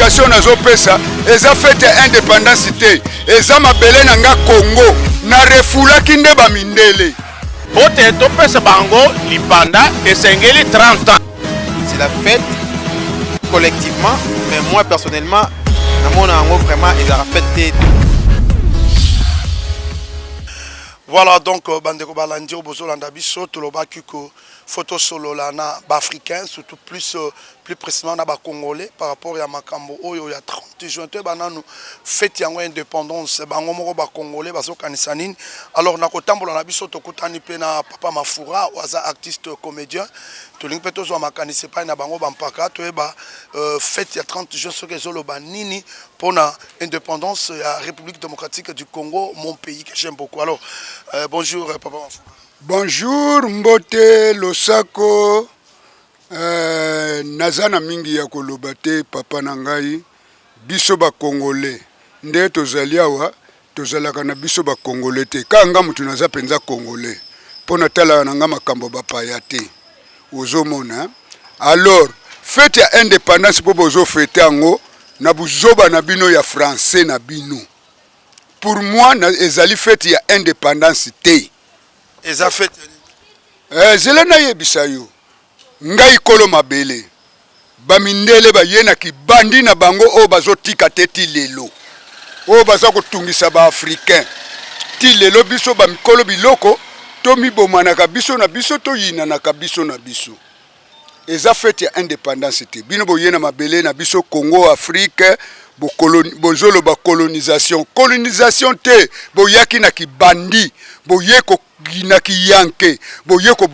explication nazo pesa eza fête indépendance te eza mabele nanga Congo na refulaki nde ba mindele pote to pesa bango libanda esengeli 30 ans. C'est la fête collectivement, mais moi personnellement na mona ngo vraiment ils a fêté. Voilà donc bandeko balandi obozolanda biso tolobaki ko photo solo la na africain surtout plus précisément na ba congolais par rapport à makambo oyo ya 30 juin te bananu fête yango indépendance bango moko ba congolais bazo kanisa nini. Alors na kotambola na biso tokutani pe na Papa Mafura waza artiste comédien tolingi pe tozwa makanisi pa na bango bampaka toyeba fête ya 30 juin soki ezoloba nini pona indépendance ya République démocratique du Congo, mon pays que j'aime beaucoup. Alors bonjour Papa Mafura. Bonjour Mbote Losako nazana mingi ya koloba te papa na ngai biso ba congolais nde tozali awa tozalaka na biso ba congolais te kanga mutu naza penza congolais pona tala na nga makambo bapaya te ozomona. Alors fête ya indépendance po bozo fête yango na buzoba na bino ya français na bino pour moi na ezali fête ya indépendance te eza fête zela na yebisa yo ngai kolo mabele bamindele bayena ki bandi na bango o bazotika te ti lelo o baza kotungisa ba africain ti lelo biso bamikolo biloko to mibomanaka biso na biso to yinanaka biso na biso eza fête ya indépendance te bino boyena mabele na biso Congo Afrique bozolo ba colonisation te boyaki na kibandi boyeko gina ki yanke boyeko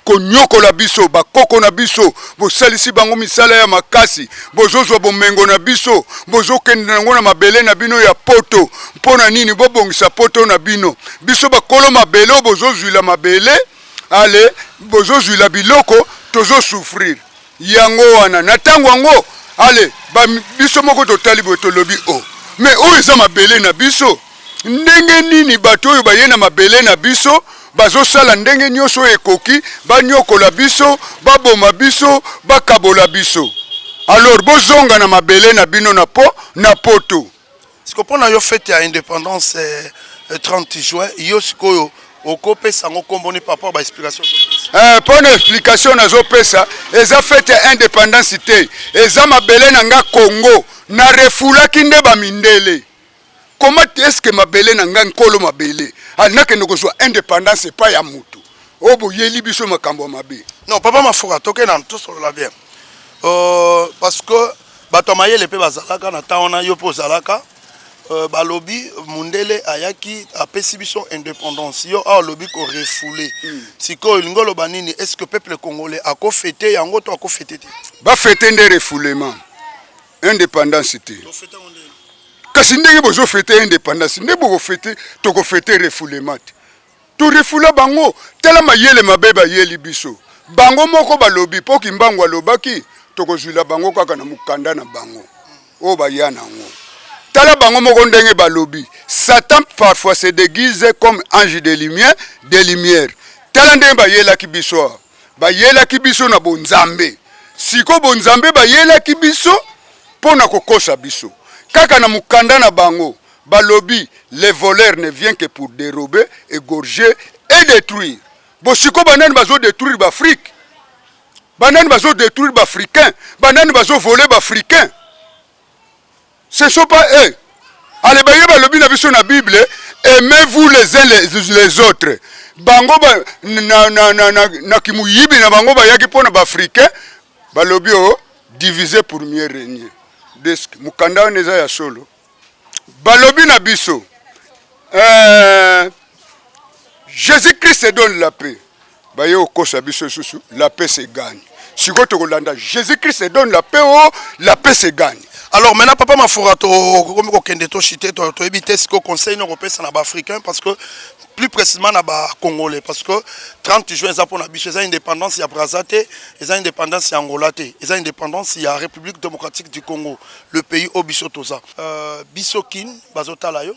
konyoko la biso bakoko na biso bosalisi bango misala ya makasi bozozwa bomengo na biso bozokende nango na mabele na bino ya poto mpona nini bobongisa poto na bino biso bakolo mabele bozozwila mabele ale bozozwila biloko tozo souffrir yango wana na tango yango ale biso moko totali botolobi o mais oyo eza mabele na biso ndenge nini bato oyo bayena mabele na biso bazosala ndenge nyonso ekoki banyokola biso baboma biso bakabola biso. Alors bozonga na mabele na bino na poto siko pona yo fête ya indépendance 30 juin yo sikoyo okopesa ngo komboni papa ba explication pona explication nazo pesa eza fête ya indépendance te eza mabele na nga Congo na refulaki nde ba mindele. Comment est-ce que mabele na nga nkolo mabele alina kende kozwa indépendance pa ya mutu obo yeli biso makambo mabe. Non Papa Mafura toke na tout sur la bien parce que bato mayele pe bazalaka na taona yo po zalaka balobi mundele ayaki apesi biso indépendance yo a lobi ko refoulé siko lingolo banini est-ce que peuple congolais a ko fêter yango to a ko fêter ba fêter nde refoulement indépendance te kasi ndenge bozo fêter indépendance nde boko fêter to ko fêter refoulement to refoula bango tela mayele mabe ba yeli biso bango moko balobi po kimbango alobaki to ko zwila bango kaka na mukanda na bango o ba yana ngo tala bango moko ndenge balobi Satan parfois se déguise comme ange de lumière tala ndenge bayela kibiso na bonzambe siko bonzambe bayela kibiso pona kokosa biso kaka na mukanda na bango balobi les voleurs ne viennent que pour dérober, égorger et détruire. Bosiko banani bazo détruire l'Afrique. Banani bazo détruire l'Africain. Banani bazo voler l'Africain. Ce ne sont pas eux. Allez baye balobi na biso na Bible, aimez-vous les uns les autres. Bango ba na kimuyibi na bango ba yaki pona ba Africain. Balobi o diviser pour mieux régner. Desk mukanda neza ya solo. Balobi na biso Jésus-Christ donne la paix. Baye okosa biso susu la paix se gagne. Siko to kolanda Jésus-Christ donne la paix la paix se gagne. Alors maintenant Papa Mafura to comme ko kende to chité to éviter ce que conseil européen na ba africain parce que plus précisément na ba congolais parce que 30 juin ça pour na biso ça indépendance ya Brazzaville et ça indépendance ya Angola et ça indépendance ya République démocratique du Congo le pays au biso toza bisokin bazotala yo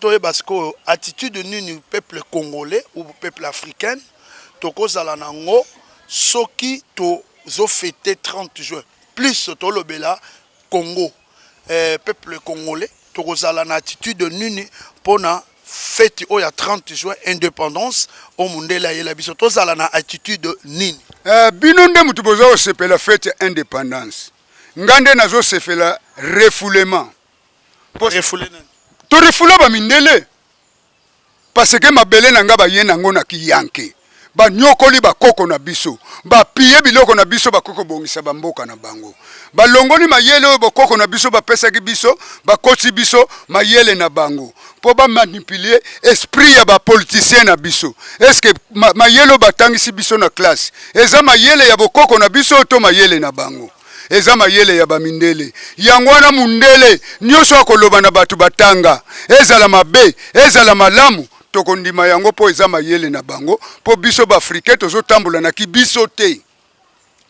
toye parce que attitude du peuple congolais ou peuple africain to kozala nango soki to zo fêter 30 juin plus tolobela Congo peuple congolais tokozala na attitude nini pona fête au ya 30 juin indépendance au mundela yela biso tozala na attitude nini bino nde mutu boza osepela fête indépendance ngande nazo sefela refoulement to refula ba mindele parce que mabele na nga ba yena ngo na kiyanke ba nyokoli ba koko na biso ba piye biloko na biso ba koko bongisa ba mboka na bango ba longoni mayele o ba koko na biso ba pesa ki biso ba koti biso mayele na bango po ba manipuler esprit ya ba politicien na biso est-ce que mayele ba tangisi biso na classe eza mayele ya bokoko na biso to mayele na bango eza mayele ya bamindele yangwana mundele nyoso akoloba na batu batanga ezala mabe ezala malamu tokondima yango po eza mayele na bango po biso ba africain tozo tambola na kibiso te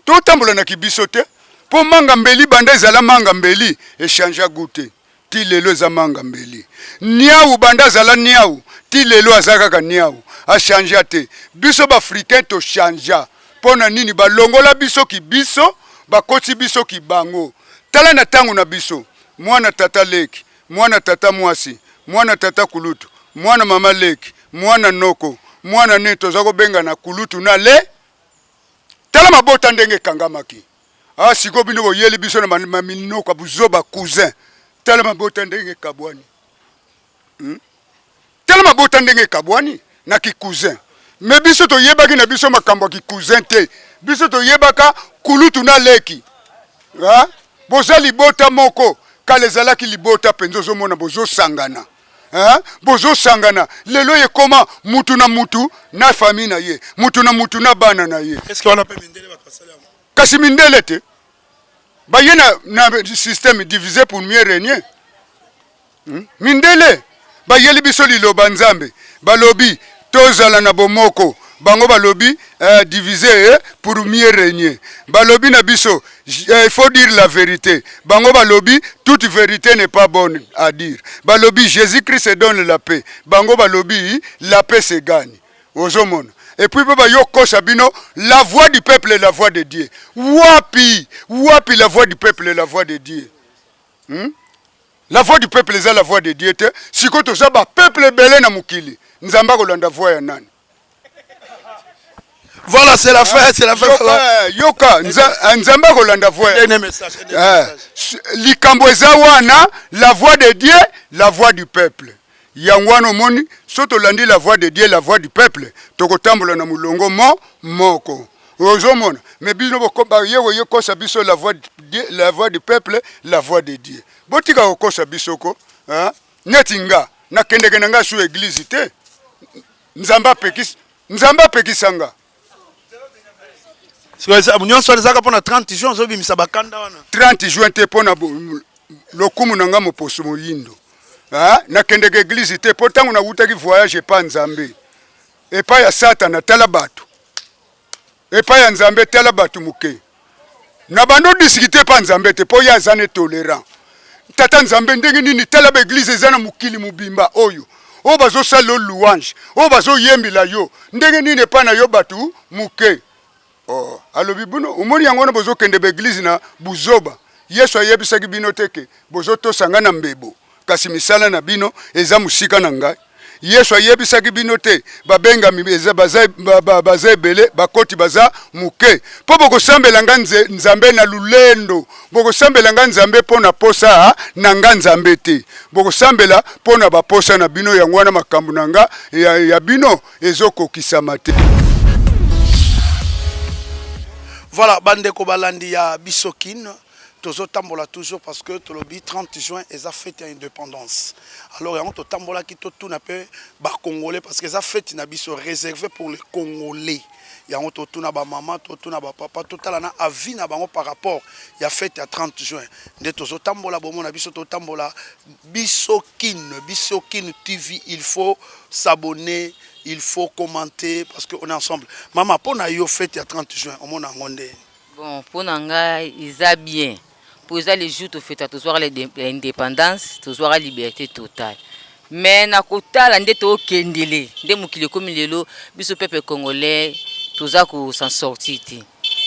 to tambola na kibiso te po manga mbeli banda ezala manga mbeli echangea goûter ti lelo eza manga mbeli niau banda zala niau ti lelo azaka ka niau a changea te biso ba africain to changea pona nini balongola biso kibiso bakoti biso kibango tala na tangu na biso mwana tata leki mwana tata mwasi mwana tata kulutu mwana mama leki mwana noko mwana neto zako benga na kulutu na le tala mabota ndenge kangamaki siko bino boyeli biso na maminoko buzoba cousin tala mabota ndenge kabwani tala mabota ndenge kabwani na ki cousin me biso to yebaki na biso makambo ki cousin te biso to yebaka kulutu na leki boza libota moko kale zalaki libota penzo zo mona bozo sangana bozo sangana lelo ye koma mutu na famille na ye mutu na bana na ye est-ce qu'on appelle mindele bakasala kasi mindele te ba yena na système divisé pour mieux régner mindele ba yeli biso liloba nzambe balobi tozala na bomoko bango balobi divisé pour mieux régner balobi na biso il faut dire la vérité bango balobi toute vérité n'est pas bonne à dire balobi Jésus-Christ donne la paix bango balobi la paix se gagne ozomona et puis baba yoko sabino la voix du peuple est la voix de Dieu wapi la voix du peuple est la voix de Dieu la voix du peuple est la voix de Dieu te sikoto za ba peuple belé na mukili nzamba kolanda voix ya nani. Voilà, c'est la fête, c'est la fête. Yoka, nzamba kolanda voix. Likambo eza wana, la voix de Dieu, la voix du peuple. Yangwano moni, soto landi la voix de Dieu, la voix du peuple. Toko tambola na mulongo moko. Ozomona, mais bino bokoba yeko sabiso la voix du peuple, la voix de Dieu. Botika oko sabiso ko, netinga na kendeke nanga su église te. Nzamba pekisanga. Nyonso ezaka pona 30 juin zobimisa bakanda wana 30 juin te pona lokumu nanga moposo moyindo na kendeke église te potango na wutaki voyage pa nzambe epa ya satana tala batu epa ya nzambe tala batu muke na bando discuter pa nzambe te po ya zane tolérant tata nzambe ndenge nini tala ba église ezana mukili mubimba oyo o bazo sala louange o bazo yembila yo ndenge nini pa na yo batu muke. Alobi buno umoni yango na bozo kende be église na buzoba Yesu ayebisaki bino teke bozo to sangana mbebo kasi misala na bino eza musika na ngai Yesu ayebisaki bino te babenga mibeza baza ebele bakoti baza muke po boko sambela nzambe na lulendo boko sambela nzambe pona posa na nzambe te boko sambela pona baposa na bino yango wana makambo nanga ya bino ezokokisama te. Voilà, bandeko balandi ya bisokine, tozo tambola toujours parce que tolobi 30 juin eza fête indépendance. Alors yango to tambola ki to tout na pe ba congolais parce que eza fête na biso réservé pour les congolais. Yango to tout na ba maman, to tout na ba papa, to tala na avis na bango par rapport ya fête à 30 juin. Nde tozo tambola bomo na biso to tambola bisokine TV, il faut s'abonner. Il faut commenter parce qu'on est ensemble. Maman, pour yo fête à 30 juin, on m'a ngondé. Bon, pour nanga, ils a bien. Pour les jours de fête, tous voir l'indépendance, tous voir la liberté totale. Mais na kota la ndete o kendele, nde mukile comme lelo, biso peuple congolais, tous a ko s'en sortir.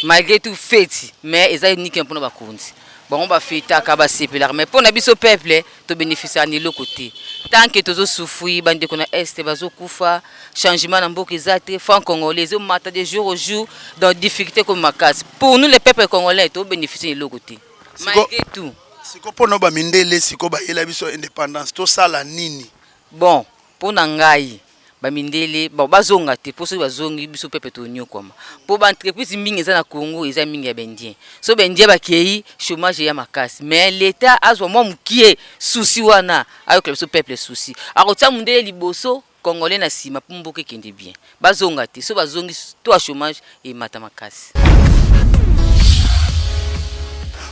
malgré tout fête mais eza unique un peu na bakonzi bon ba fête ka ba sepelar mais pour na biso peuple to bénéficier ni le côté tant que tozo souffrir bande ko na est bazo kufa changement na mboka ezate franc congolais au matin de jour au jour dans difficulté comme makasi pour nous les peuples congolais to bénéficier ni le côté malgré tout siko pono ba mindele siko ba yela biso indépendance to sala nini bon pour na ngai bamindele bon bazonga te pour ceux bazongi biso pepe to nyokoma pour ba entreprise mingi za na Congo eza mingi ya bendien so bendien bakei chômage ya makasi mais l'état azwa mo mukie souci wana ayo biso peuple souci akotia mundele liboso congolais na sima pour mboke kende bien bazonga te so bazongi to chômage et mata makasi.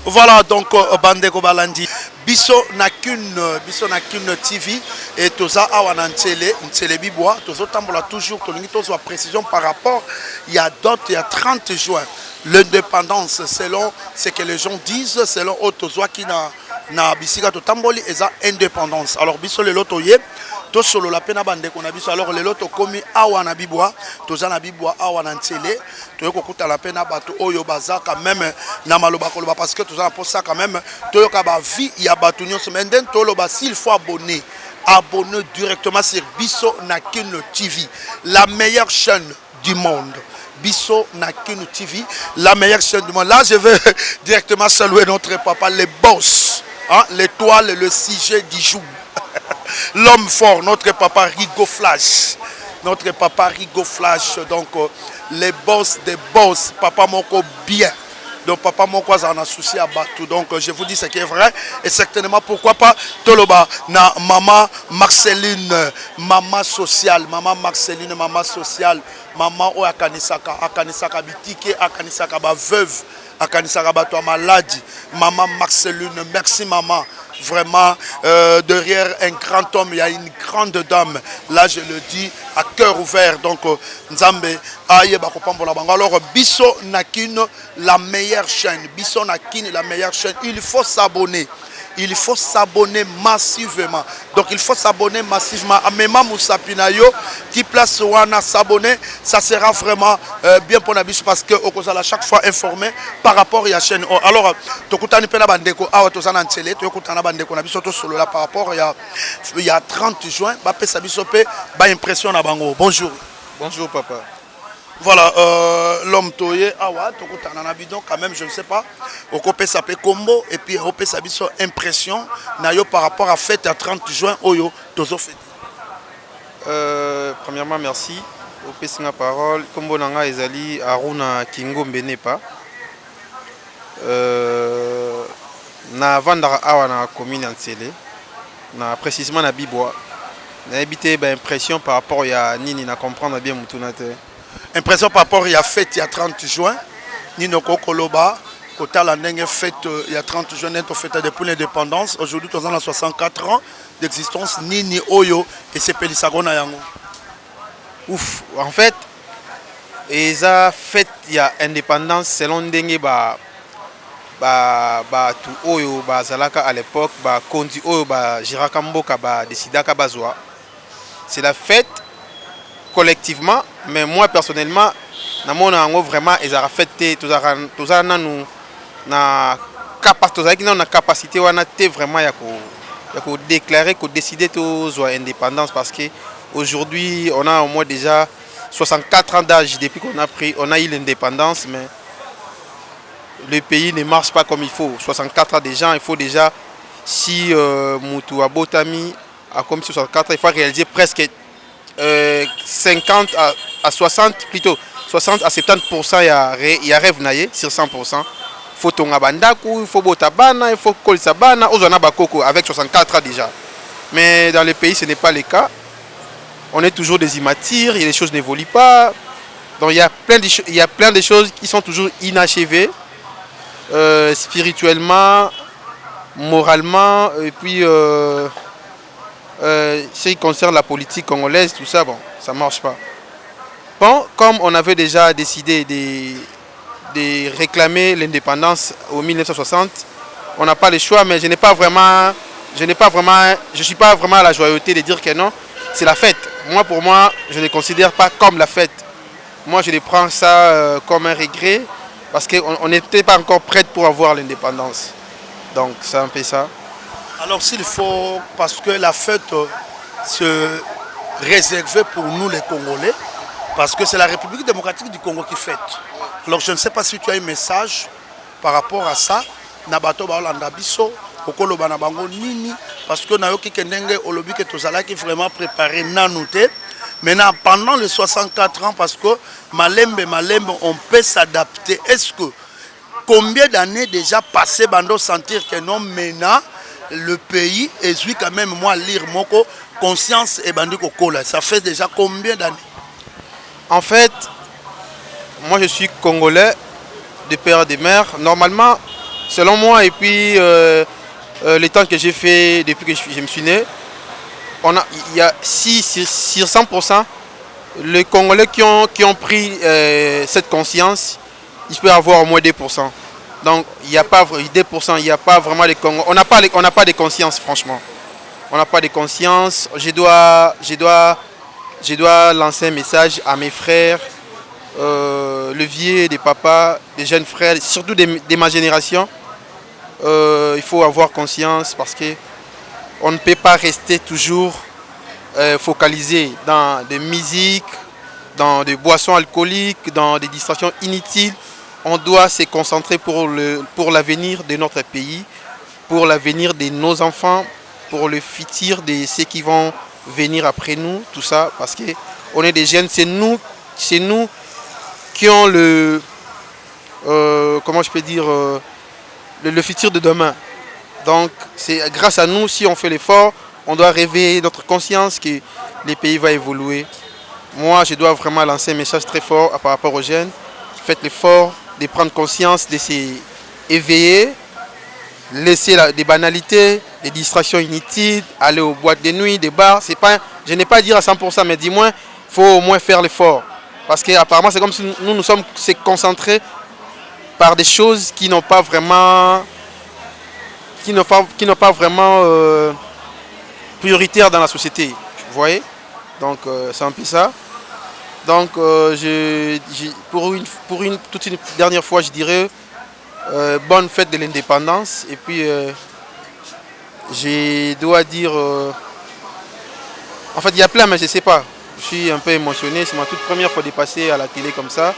Voilà donc Bandeko Balandi biso na qu'une TV et toza awana ntele bibwa tozo tambola toujours tolingi tozo précision par rapport il y a d'autres il y a 30 juin l'indépendance selon ce que les gens disent selon Otozoa qui na bisika to tamboli eza indépendance alors biso le loto ye to solo la pena bandeko na biso alors le loto komi awana bibwa toza na bibwa awana ntele to kokuta la pena bato oyo bazaka même na maloba koloba parce que toza na posa quand même to yoka ba vie ya bato nyonso menden to loba s'il faut abonner directement sur biso na qu'une TV la meilleure chaîne du monde. Bisso Nakinu TV, la meilleure chaîne du monde. Là, je vais directement saluer notre papa, les boss, hein, l'étoile, le sujet du jour. L'homme fort, notre papa Rigo Flash. Notre papa Rigo Flash, donc les boss des boss, papa Moko bien. Donc papa Moko a un souci à battre. Donc je vous dis ce qui est vrai. Et certainement, pourquoi pas, Toloba, na maman Marceline, maman sociale, maman Marceline, maman sociale. Maman o akanisaka bitike akanisaka ba veuve akanisaka ba toi maladie maman Marceline merci maman vraiment derrière un grand homme il y a une grande dame là je le dis à cœur ouvert donc Nzambe aye ba kopambola bango alors biso nakino la meilleure chaîne biso nakino la meilleure chaîne il faut s'abonner. Il faut s'abonner massivement. Donc il faut s'abonner massivement. À Mema Moussapinayo, qui place Wana s'abonner, ça sera vraiment bien pour Nabish parce que au à chaque fois informé par rapport à la chaîne. Alors, Tokutani Pena Bandeko, Awatozana Ntele, Tokutana Bandeko, Nabisoto solo là par rapport il y a 30 juin, Bapé Sabisope, ba impression à Bango. Bonjour. Bonjour papa. Voilà, l'homme toye, awa, tokutana na bidon quand même, je ne sais pas. Okope s'appelle combo et puis okope sabiso impression nayo par rapport à fête à 30 juin oyo tozo fête. Premièrement merci. Ope singa parole, combo nanga ezali Aruna Kingo Mbenepa. Na vandara awa na commune Nsele. Na précisément na Bibwa. Na habité ba impression par rapport à nini na comprendre bien mutunate. Impression par rapport à la fête il y a 30 juin. Nino Kokoloba, Kota la fête il y a 30 juin, notre fête depuis l'indépendance. Aujourd'hui, nous avons 64 ans d'existence. Nini Oyo et c'est Pelisagona Yango. Ouf, en fait, et ça fête il y a indépendance selon Dengue tout Oyo Zalaka à l'époque, Kondi Oyo Jiraka Mboka Desidaka Bazwa. C'est la fête collectivement, mais moi personnellement, vraiment, ils ont fait tout ça, nous na capacité, on a vraiment déclarer, décider de l'indépendance parce que aujourd'hui, on a au moins déjà 64 ans d'âge depuis qu'on a eu l'indépendance, mais le pays ne marche pas comme il faut. 64 ans déjà, il faut déjà, si Moutou Abotami a comme 64 ans, il faut réaliser presque 50 à 60, plutôt 60 à 70%, il y a rêve naïe sur 100%. Il faut tonga bandaku, il faut botabana, il faut kolisabana, ozana bakoko avec 64 ans déjà. Mais dans le pays, ce n'est pas le cas. On est toujours des immatures, et les choses n'évoluent pas. Donc il y a plein de choses qui sont toujours inachevées, spirituellement, moralement, et puis ce qui concerne la politique congolaise, tout ça, bon, ça ne marche pas. Bon, comme on avait déjà décidé de réclamer l'indépendance en 1960, on n'a pas le choix, mais je ne suis pas vraiment à la joyeuseté de dire que non, c'est la fête. Moi, pour moi, je ne considère pas comme la fête. Moi, je prends ça comme un regret parce qu'on n'était pas encore prêt pour avoir l'indépendance. Donc c'est un peu ça. Alors s'il faut, parce que la fête se réservait pour nous les Congolais, parce que c'est la République démocratique du Congo qui fête. Alors je ne sais pas si tu as un message par rapport à ça. Nabato Baolanda Biso, Okolo Banabango Nini, parce que Nayoki Kendenge Olobi que Tozala qui vraiment préparé Nanouté. Maintenant, pendant les 64 ans, parce que Malembe, on peut s'adapter. Est-ce que combien d'années déjà passé Bando sentir que non, maintenant, le pays est quand même, moi, lire Moko, conscience et Bandi Kokola. Ça fait déjà combien d'années? En fait, moi je suis congolais de père et de mère. Normalement, selon moi, et puis les temps que j'ai fait depuis que je me suis né, il y a 6 sur 100%, les Congolais qui ont pris cette conscience, il peut y avoir au moins 2%. Donc il n'y a pas 2%, il n'y a pas vraiment de Congolais. On n'a pas de conscience, franchement. On n'a pas de conscience. Je dois lancer un message à mes frères, le vieux, des papas, des jeunes frères, surtout de ma génération. Il faut avoir conscience parce que on ne peut pas rester toujours focalisé dans des musiques, dans des boissons alcooliques, dans des distractions inutiles. On doit se concentrer pour l'avenir de notre pays, pour l'avenir de nos enfants, pour le futur de ceux qui vont venir après nous, tout ça, parce qu'on est des jeunes, c'est nous qui ont comment je peux dire, le futur de demain. Donc c'est grâce à nous, si on fait l'effort, on doit réveiller notre conscience que le pays va évoluer. Moi, je dois vraiment lancer un message très fort par rapport aux jeunes. Faites l'effort de prendre conscience, de s'éveiller, laisser des banalités, des distractions inutiles, aller aux boîtes de nuit, des bars. Je n'ai pas à dire à 100%, mais dis-moi, il faut au moins faire l'effort. Parce qu'apparemment, c'est comme si nous sommes concentrés par des choses qui n'ont pas vraiment... prioritaire dans la société, vous voyez. Donc c'est un peu ça. Donc toute une dernière fois, je dirais bonne fête de l'indépendance. Et puis je dois dire, en fait il y a plein, mais je ne sais pas. Je suis un peu émotionné, c'est ma toute première fois de passer à la télé comme ça,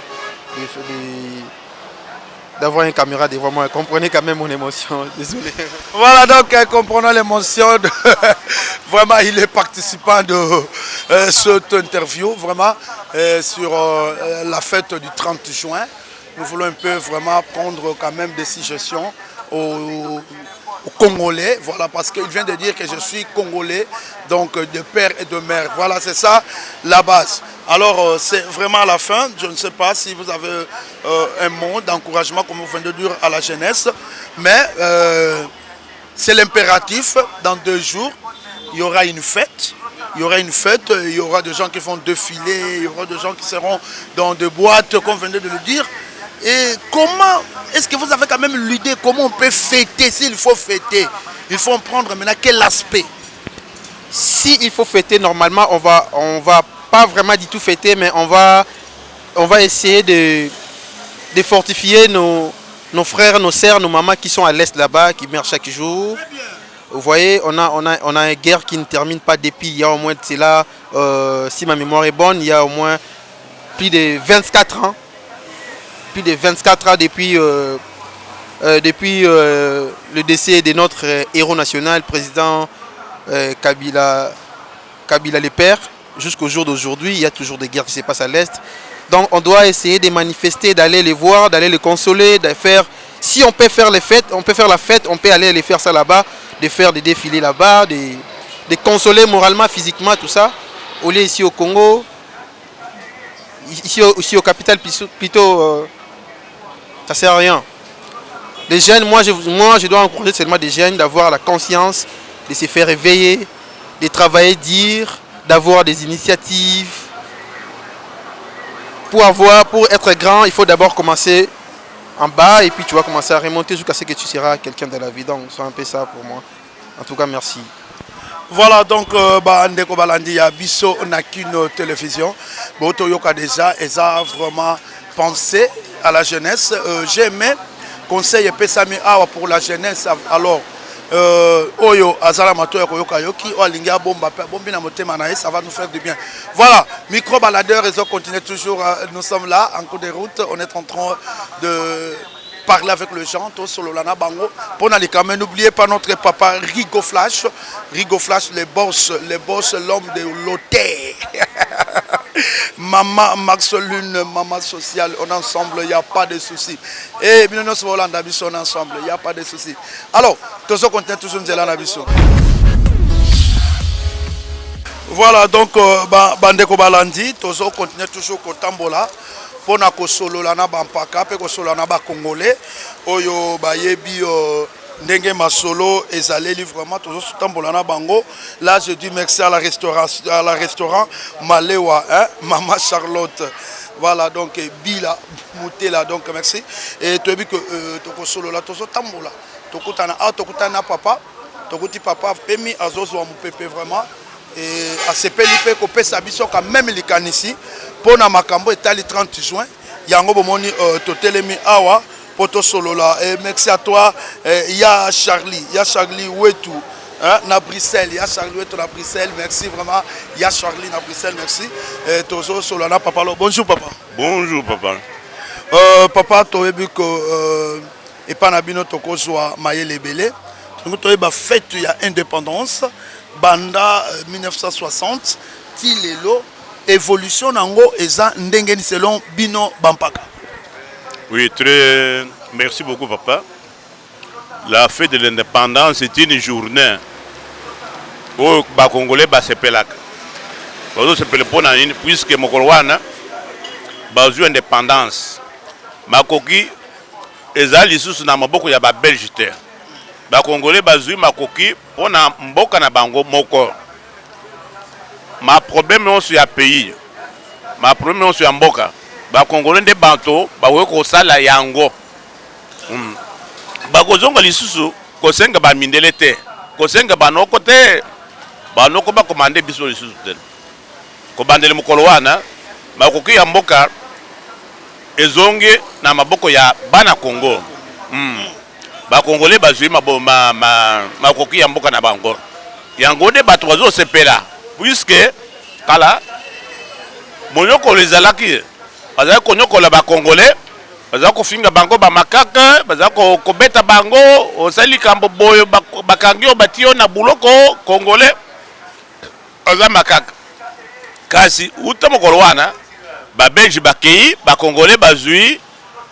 d'avoir une caméra devant moi. Comprenez quand même mon émotion, désolé. Voilà, donc comprenons l'émotion. Vraiment, il est participant de cette interview, vraiment, sur la fête du 30 juin. Nous voulons un peu vraiment prendre quand même des suggestions aux Congolais, voilà, parce qu'il vient de dire que je suis Congolais, donc de père et de mère. Voilà, c'est ça la base. Alors, c'est vraiment à la fin. Je ne sais pas si vous avez un mot d'encouragement, comme vous venez de dire, à la jeunesse, mais c'est l'impératif. Dans 2 jours, il y aura une fête. Il y aura une fête, il y aura des gens qui vont défiler, il y aura des gens qui seront dans des boîtes, comme vous venez de le dire. Et comment, est-ce que vous avez quand même l'idée comment on peut fêter? S'il faut fêter, il faut en prendre maintenant quel aspect? S'il faut fêter, normalement, on va pas vraiment du tout fêter, mais on va essayer de fortifier nos frères, nos sœurs, nos mamans qui sont à l'est là-bas, qui meurent chaque jour. Vous voyez, on a une guerre qui ne termine pas depuis, il y a au moins, c'est là, si ma mémoire est bonne, il y a au moins plus de 24 ans. Plus de 24 ans depuis le décès de notre héros national, président Kabila le Père, jusqu'au jour d'aujourd'hui, il y a toujours des guerres qui se passent à l'Est. Donc on doit essayer de manifester, d'aller les voir, d'aller les consoler, de faire... Si on peut faire les fêtes, on peut faire la fête, on peut aller les faire ça là-bas, de faire des défilés là-bas, de consoler moralement, physiquement, tout ça. Au lieu ici au Congo, ici au capital plutôt... ça sert à rien. Les jeunes, moi je dois encourager seulement des jeunes d'avoir la conscience, de se faire réveiller, de travailler, d'avoir des initiatives. Pour être grand, il faut d'abord commencer en bas et puis tu vas commencer à remonter jusqu'à ce que tu seras quelqu'un de la vie. Donc c'est un peu ça pour moi. En tout cas, merci. Voilà, donc Ndeko Balandi ya biso na kino télévision. Boto yoka déjà, ils ont vraiment pensé à la jeunesse. J'ai aimé conseil et pesami awa pour la jeunesse. Alors, Oyo Azala Matoya Koyoka Yoki, Oalinga Bomba, Bombina Motema Nae, ça va nous faire du bien. Voilà, micro baladeur, ils ont continué toujours. Nous sommes là, en cours de route. On est en train de parler avec le gens, tous sur le Lana Bango. Pour n'aller quand même, n'oubliez pas notre papa Rigo Flash, les boss, l'homme de l'hôtel. Maman Max Lune, maman sociale, on est ensemble, il n'y a pas de souci. Et bien nous sommes en Abisso, on est ensemble, il n'y a pas de souci. Alors, tous ceux qui toujours nous en Abisso. Voilà, donc, Bandeko Balandi, tous ceux continuent toujours au Tambola. Pour na solo lana bampaka pe ko solo lana ba congolais oyo ba yebi ndenge masolo ezaleli vraiment toujours tambola na bango. Là je dis merci à la restaurant Malewa, hein, Maman Charlotte. Voilà donc Bila Moutela, donc merci. Et tu as vu que toko solo la tozo tambola tokutana papa tokuti papa pemi azozo wa mupepe vraiment. Et à ce pays ko pesa biso quand même likanisi pour na makambo etali 30 juin yango bomoni totelemi awa poto solo là. Et merci à toi, ya Charlie Wetu, hein, na Bruxelles, ya Charlie Wetu na Bruxelles, merci vraiment, ya Charlie na Bruxelles, merci. Et tozo solo na papa. Bonjour papa. Bonjour papa. Papa toyebi ko et pas na bino tokozwa mayele belé. Donc toyeba fête ya indépendance banda 1960 tilelo évolution nango eza ndengeni selon bino bampaka. Oui, très merci beaucoup papa. La fête de l'indépendance est une journée où les Congolais se pelak. Ils se pelak puisque Mokolwana a eu indépendance. Makoki ezali sous na maboko ya ba Belge. Les Congolais ont eu makoki pour na mboka na bango moko. Ma problème on sur pays. Ma problème on sur mboka. Ba Congolais de banto ba weko sala yango. Ba kozonga lisusu ko senga ba mindele te. Ko senga banoko te. Banoko ba commander biso lisusu te. Ko bandele mukolo wana makoki ya mboka ezonge na maboko ya bana Congo. Ba Congolais ba zui makoki ya mboka na bango. Yango de bato bazo sepela. Puisque kala monyoko lezalaki bazali konyokola ba Congolais bazali kofinga bango ba makaka bazali kobeta bango osali kambo boyo bakangi o batio na buloko Congolais aza makaka kasi uta mokolo wana ba Belge bakei ba Congolais bazui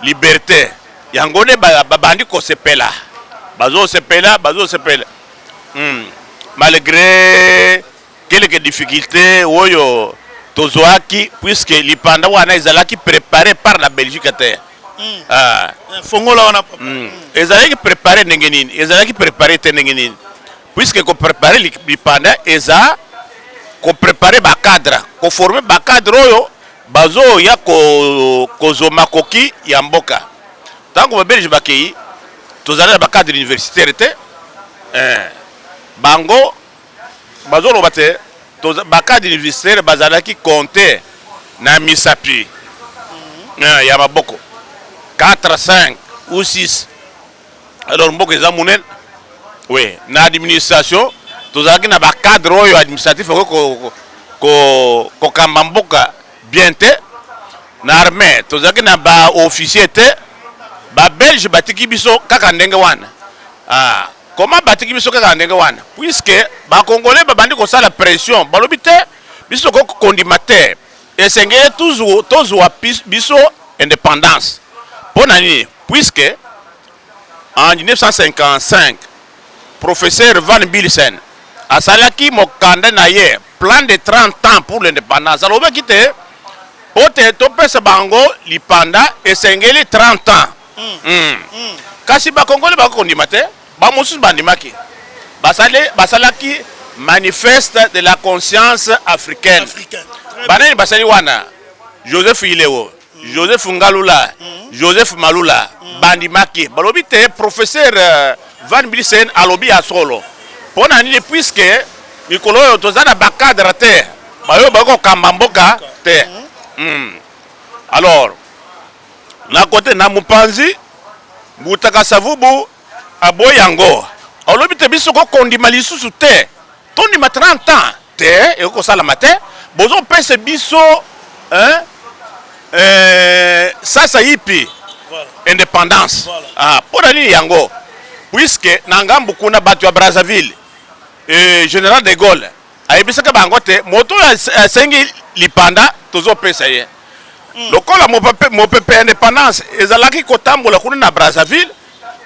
liberté yango ne babandi ko sepela bazo sepela malgré quelques difficultés oyo tozoaki puisque lipanda wana ezalaki préparé par la Belgique terre. Fongola wana ezalaki préparé ndenge nini ezalaki préparé te ndenge nini puisque ko préparer lipanda eza ko préparer ba cadre ko former ba cadre oyo bazo ya ko zoma koki ya mboka tango ba Belge bakei tozala ba cadre universitaire te bango bazo lo bate ba cadre universitaire bazalaki compter na misapi ya maboko 4, 5 ou 6. Alors mboko eza munene oui na administration tozalaki na ba cadre oyo administratif ko kamba mboka bien te na armée tozalaki na ba officier te ba Belge batiki biso kaka ndenge wana comment batiki biso kaka ndenge wana puisque ba Congolais babandi ko sala pression balobi te biso ko condimataire esengeli toujours tozwa biso indépendance ponani puisque en 1955 professeur Van Bilsen asalaki mokanda na ye plan de 30 ans pour l'indépendance alobaki te pote topesa bango lipanda esengeli 30 ans kasi ba Congolais bakondima te ba mosusu bandimaki basalaki manifeste de la conscience africaine banani basali wana Joseph Ileo Joseph Ngalula Joseph Malula bandimaki balobi te professeur Van Bilsen alobi a solo pona nini puisque mikolo yo tozana ba cadre te bayo bako kamba mboka te alors na côté na Mupanzi Butaka Savubu aboyango olobi te biso ko kondima lisusu te tondima 30 ans te ekosala mate bozo pese biso sasa ipi indépendance pona nini yango puisque na ngambu kuna bato ya Brazzaville général de Gaulle ayebisaka bango te moto asengi lipanda tozopesa ye lokola mopepe indépendance ezalaki kotambola kuna na Brazzaville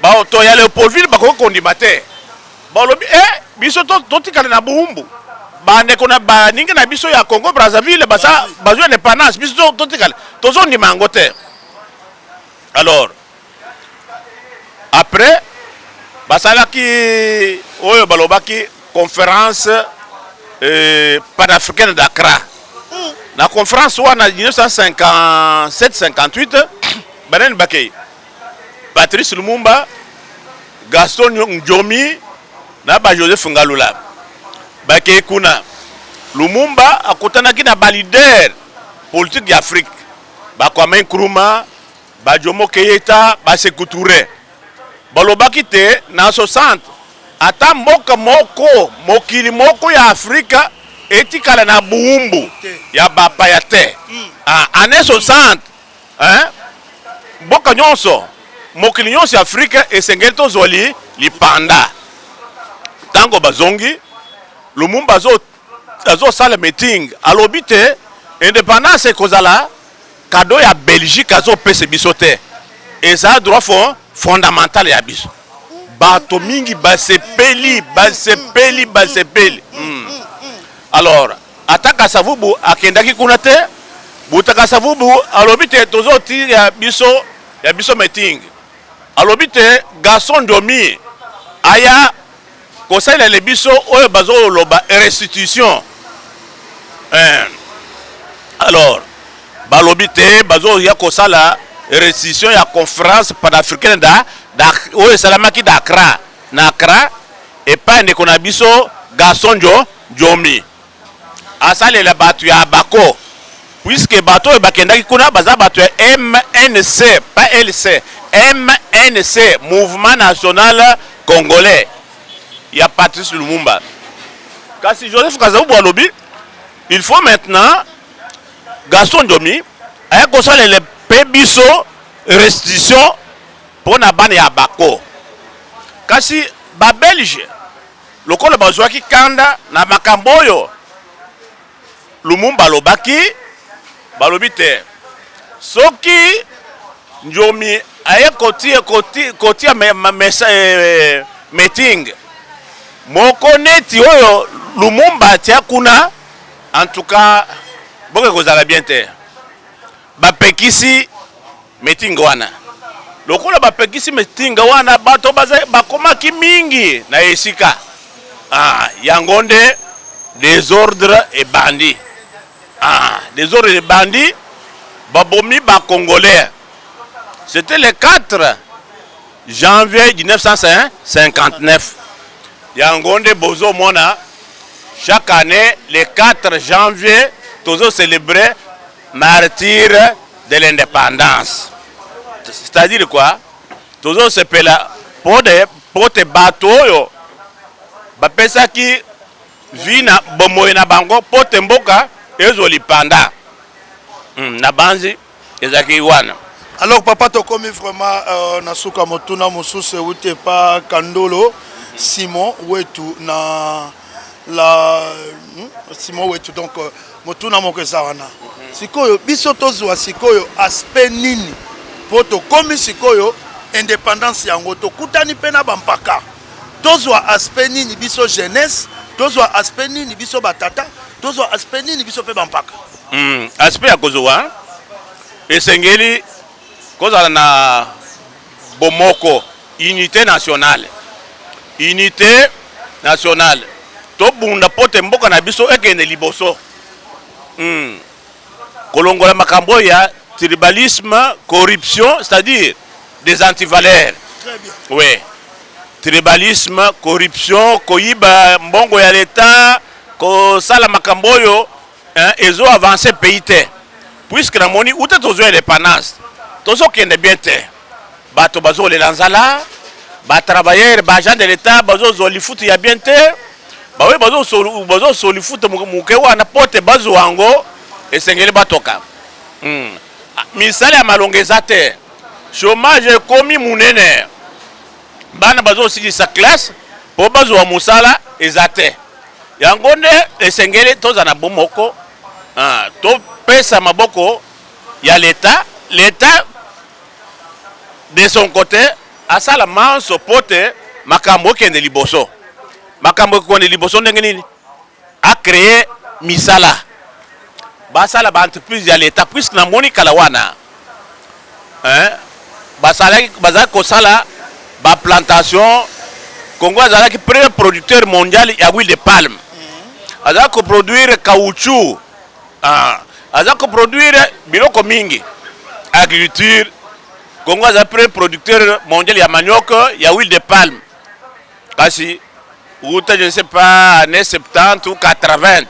bato ya Léopoldville bakokondima te balobi biso totikala na buhumbu bandeko na baningi na biso ya Congo Brazzaville bazwa indépendance biso totikala tozondima yango te. Alors après basalaki oyo balobaki conférence panafricaine d'Accra. La conférence en 1957-58, Banen Bakay, Patrice Lumumba, Gaston Ndjomi, Naba Joseph Ngalula. Bakay Kuna. Lumumba a kotanaki na leader politique d'Afrique. Kwame Nkrumah, Jomo Keïta, Sékou Touré. Balobaki te na 60. Ata mboka moko, mokili moko ya Afrika, etikala na buumbu ya bapaya te. Année 60, mboka nyonso, mokili nyonso ya Afrika esengeli tozoli lipanda. Tango bazongi, Lumumba azo sala meeting, alobi te indépendance ekozala cadeau ya Belgique azo pese biso te. Eza droit fondamental ya biso. Bato mingi basepeli. Alors, Ataka Savubu akendaki kuna te, Butaka Savubu alobi te tozoti ya biso meeting. Alobi te Gaston Ndjomi aya kosaila le biso oyo bazo loba restitution. Alors, balobi te bazo ya kosala restitution ya conférence panafricaine oyo salamaki d'Accra. Na Accra et pas ndeko na biso Gaston Ndjomi. Asalela batu ya Bako. Puisque bato e bakendaki kuna baza batu ya MNC, pas LC. MNC, Mouvement National Congolais. Il y a Patrice Lumumba. Kasi Joseph Kasavubu alobi, il faut maintenant Gaston Ndjomi aya kosalela pe biso restitution pour na bana ya Bako. Kasi ba Belge lokola bazwaki kanda na makambo oyo Lumumba lobaki balobi te soki Ndjomi aye kotia meeting moko neti oyo Lumumba tia kuna en tout cas boke kozala bien te bapekisi meeting wana lokola bapekisi meeting wana bato bakomaki mingi na esika yango nde désordre et bandit. Désordre et bandit babomi ba Congolais. C'était le 4 janvier 1959. Yango nde bozo mona chaque année le 4 janvier tozo célébrer martyr de l'indépendance. C'est-à-dire quoi? Tozo sepela pote bato yo bapesaki vina bomoye na bango pote mboka ezoli panda na banzi ezaki wana. Alors papa tokomi vraiment na suka motuna mosusu ute pa Kandolo Simon wetu na la Simon wetu donc motuna mokeza wana sikoyo biso tozwa sikoyo aspect nini poto komi sikoyo indépendance yango to kutani pena bampaka tozwa aspect nini biso jeunesse tozwa aspect nini biso batata tozwa aspect nini biso pe bampaka aspect ya kozwa esengeli kozala na bomoko unité nationale to bunda pote mboka na biso ekende liboso kolongola makambo ya tribalisme corruption c'est-à-dire des antivaleurs. Très bien. Oui. Tribalisme, corruption, koyiba mbongo ya l'État, ko sala makamboyo, ezo avancer pays te. Puisque na moni ou te tozo indépendance. tozokende bien te bato bazolela nzala batravailleur baagent de l'état bazozwa lifuta ya bien te bawe bazosolo lifuta moke wana po te bazwa yango esengeli batoka misala ya malongo eza te chômage ekomi munene bana bazosilisa classe mpo bazwa mosala eza te yango nde esengeli toza na bomoko topesa maboko ya l'état de son côté asala manso po te makambo okende liboso makambo ekende liboso ndenge nini acreye misala basala baentreprise ya l'état puisque namoni kala wana bazalaki kosala baplantation. Congo azalaki premier producteur mondial ya huile de palme azalaki koproduire caoutchouc azalaki koproduire biloko mingi agriculture. Congo azalaki premier producteur mondial ya manioc ya huile de palme kasi uta je ne sais pas années 70 ou 80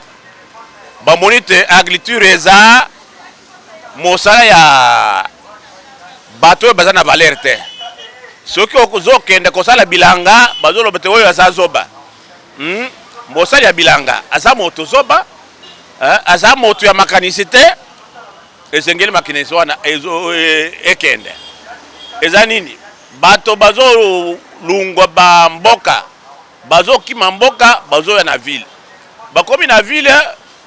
bamoni te agriculture eza mosala ya bato oyo baza na valeur te soki ozokende kosala bilanga bazoloba te oyo aza zoba mosali ya bilanga aza moto zoba aza moto ya makanisi te esengeli makanisi wana ekende eza nini bato bazolungwa bamboka bazokima mboka bazoya na ville bakomi na ville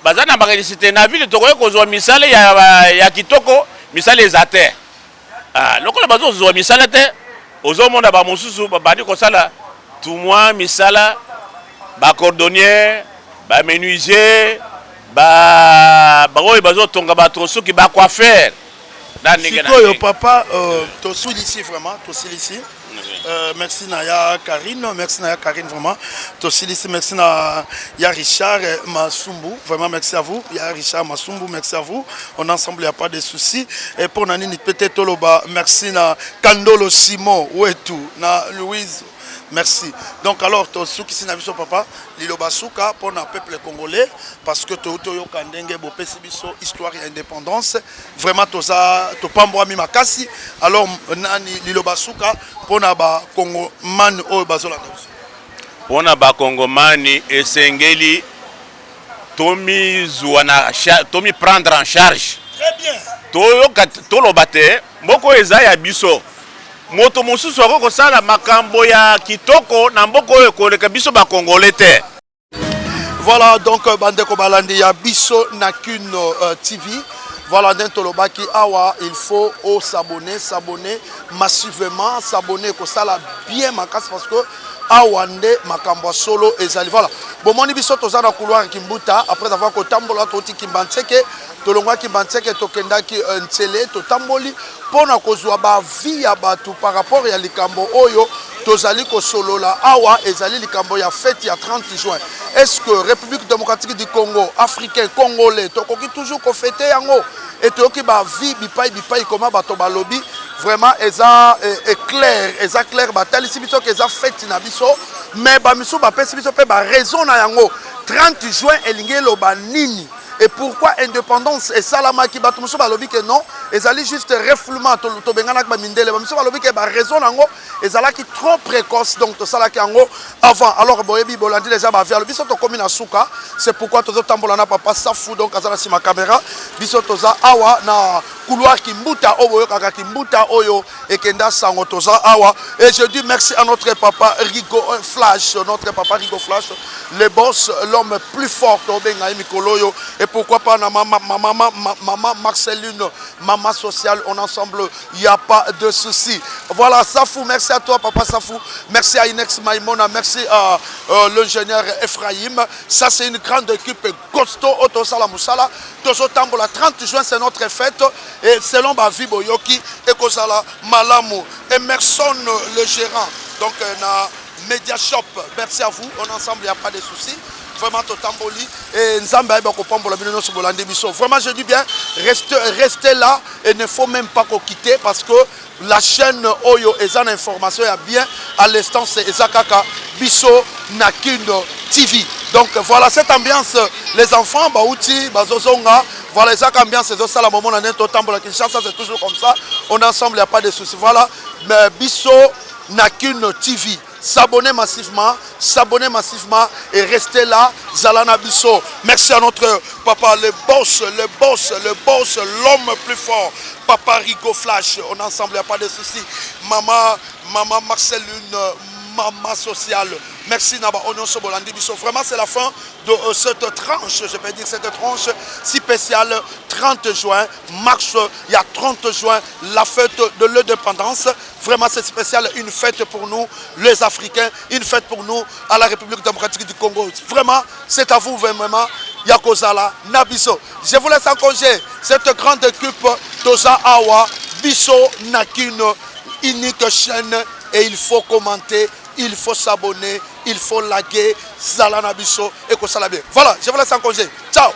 baza na makanisi te na ville tokoki kozwa misala ya kitoko misala eza te lokola bazozwa misala te ozomona bamosusu babandi kosala tumwa misala bacordonnier bamenuisier baoyo bazotonga bato soki bacoiffeur sikoyo papa tosili ici vraiment tosili ici merci Naya Karine, merci Naya Karine vraiment. Tosili, merci Naya Richard Masumbu, vraiment merci à vous. Y'a Richard Masumbu, merci à vous. On ensemble, il n'y a pas de soucis. Et pour Nani, peut-être Toloba, merci na Kandolo Simon, Ouetou, na Louise. Merci. Donc alors, ceux qui sont papa, Liloba Souka pour le peuple congolais, parce que Toyo Kandenge, Bopesibiso, histoire et indépendance, vraiment, Toza, Topamboa Mimakasi, alors, Liloba Souka pour le Congo Man au Bazola. Pour le Congo Mani et Sengeli, Tomi prendre en charge. Très bien. Toyo Tolobate, Moko Ezaya Biso. Moto mosusu akoko sala makambo ya kitoko na mboko oyo koleka biso ba congolais te. Voilà donc bandeko balandi ya biso na Kune TV. Voilà dentro lobaki awa il faut s'abonner massivement, s'abonner ko sala bien makasi parce que awande makambo solo ezali. Voilà. Bon moni biso toza na couloir Kimbuta après avoir ko tambola toti Kimbantseke tolongwa Kimbantseke tokendaki Ntsele to tamboli pona kozwa ba vie ya batu par rapport ya likambo oyo tozali ko solola awa ezali likambo ya fête ya 30 juin. Est-ce que République démocratique du Congo, africain, congolais, tokoki toujours ko fêter yango et toki ba vie bipai comment bato ba lobby vraiment eza clair batali si biso ke eza fête na biso mais ba miso ba pesi biso pe ba raison na yango 30 juin elingi loba nini. Et pourquoi indépendance et salama qui bato muso balobi que non ezali juste refoulement to bengana ba mindele ba muso balobi que ba raison nango ezala qui trop précoce donc to sala ki yango avant alors boyebi bolandi déjà ba vers le biso to komi na suka c'est pourquoi to tambola na papa Safou donc azala si ma caméra biso toza awa na couloir Kimbuta oyo kaka Kimbuta oyo ekenda sango toza awa et je dis merci à notre papa Rigo Flash le boss l'homme plus fort to benga mikoloyo. Pourquoi pas maman Marceline, maman sociale, on ensemble, il n'y a pas de souci. Voilà, Safou, merci à toi, papa Safou. Merci à Inex Maïmona, merci à l'ingénieur Ephraim. Ça, c'est une grande équipe, Costo, Otosala Moussala. Tozo Tambola, 30 juin, c'est notre fête. Et selon Bavi Boyoki, Ekosala Malamou, Emerson, le gérant. Donc, Media Shop, merci à vous. On ensemble, il n'y a pas de souci. vraiment totamboli et nzambe ayeba kopambola bino nyonso bolande biso. Vraiment je dis bien restez là et ne faut même pas qu'on quitte parce que la chaîne Oyo ezan information ya bien à l'instant c'est Ezakaka biso Nakindo TV. Donc voilà cette ambiance les enfants baouti bazozonga voilà cette ambiance c'est ça la moment on a totambola Kinshasa c'est toujours comme ça on est ensemble il y a pas de soucis voilà mais biso Nakindo TV. S'abonner massivement et restez là, Zalana Bisso. Merci à notre papa, le boss, l'homme plus fort. Papa Rigo Flash, on est ensemble, il n'y a pas de soucis. Maman Marceline, maman sociale. Merci Naba Onon Sobolandi Bisso. Vraiment, c'est la fin de cette tranche, je peux dire cette tranche si spéciale. 30 juin, marche, il y a 30 juin, la fête de l'indépendance. Vraiment, c'est spécial, une fête pour nous, les Africains, une fête pour nous à la République démocratique du Congo. Vraiment, c'est à vous, vraiment, Yakozala, Nabiso. Je vous laisse en congé cette grande équipe Toza Awa, Bisso, Nakino, unique chaîne, et il faut commenter. Il faut s'abonner, il faut laguer, Zalana Bisso et Kosala bien. Voilà, je vous laisse en congé. Ciao!